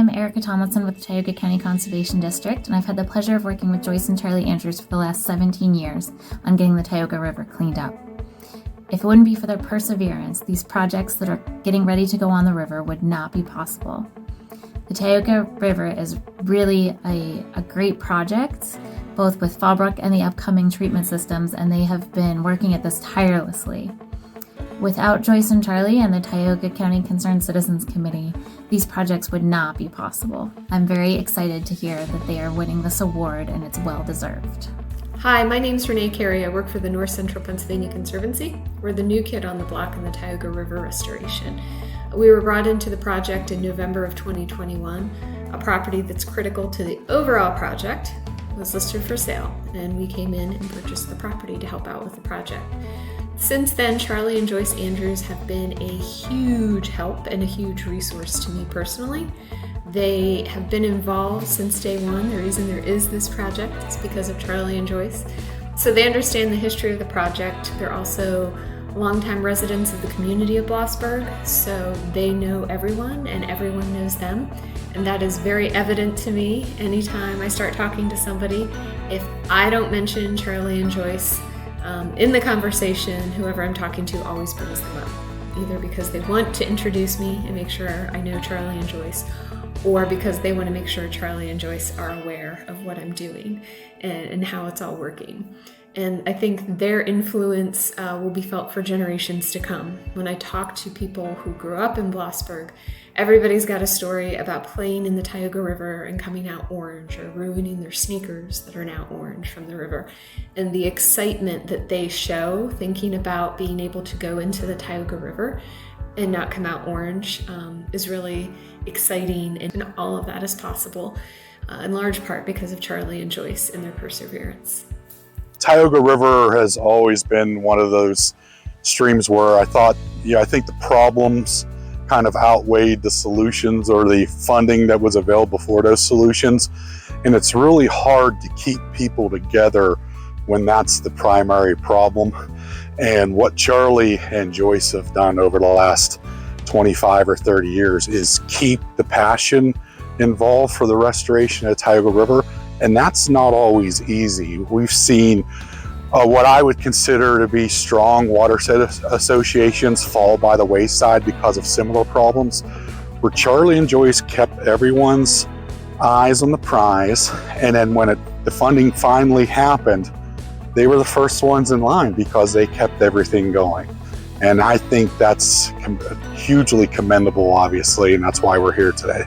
am Erica Tomlinson with the Tioga County Conservation District, and I've had the pleasure of working with Joyce and Charlie Andrews for the last 17 years on getting the Tioga River cleaned up. If it wouldn't be for their perseverance, these projects that are getting ready to go on the river would not be possible. The Tioga River is really a great project, both with Fallbrook and the upcoming treatment systems, and they have been working at this tirelessly. Without Joyce and Charlie and the Tioga County Concerned Citizens Committee, these projects would not be possible. I'm very excited to hear that they are winning this award, and it's well deserved. Hi, my name's Renee Carey. I work for the North Central Pennsylvania Conservancy. We're the new kid on the block in the Tioga River restoration. We were brought into the project in November of 2021. A property that's critical to the overall project was listed for sale, and we came in and purchased the property to help out with the project. Since then, Charlie and Joyce Andrews have been a huge help and a huge resource to me personally. They have been involved since day one. The reason there is this project is because of Charlie and Joyce. So they understand the history of the project. They're also longtime residents of the community of Blossburg, so they know everyone and everyone knows them. And that is very evident to me anytime I start talking to somebody. If I don't mention Charlie and Joyce in the conversation, whoever I'm talking to always brings them up, either because they want to introduce me and make sure I know Charlie and Joyce, or because they want to make sure Charlie and Joyce are aware of what I'm doing and how it's all working. And I think their influence will be felt for generations to come. When I talk to people who grew up in Blossburg, everybody's got a story about playing in the Tioga River and coming out orange, or ruining their sneakers that are now orange from the river. And the excitement that they show thinking about being able to go into the Tioga River and not come out orange is really exciting, and all of that is possible in large part because of Charlie and Joyce and their perseverance. Tioga River has always been one of those streams where I think the problems kind of outweighed the solutions, or the funding that was available for those solutions. And it's really hard to keep people together when that's the primary problem. And what Charlie and Joyce have done over the last 25 or 30 years is keep the passion involved for the restoration of the Tioga River. And that's not always easy. We've seen what I would consider to be strong watershed associations fall by the wayside because of similar problems, where Charlie and Joyce kept everyone's eyes on the prize. And then when the funding finally happened, they were the first ones in line because they kept everything going. And I think that's hugely commendable, obviously, and that's why we're here today.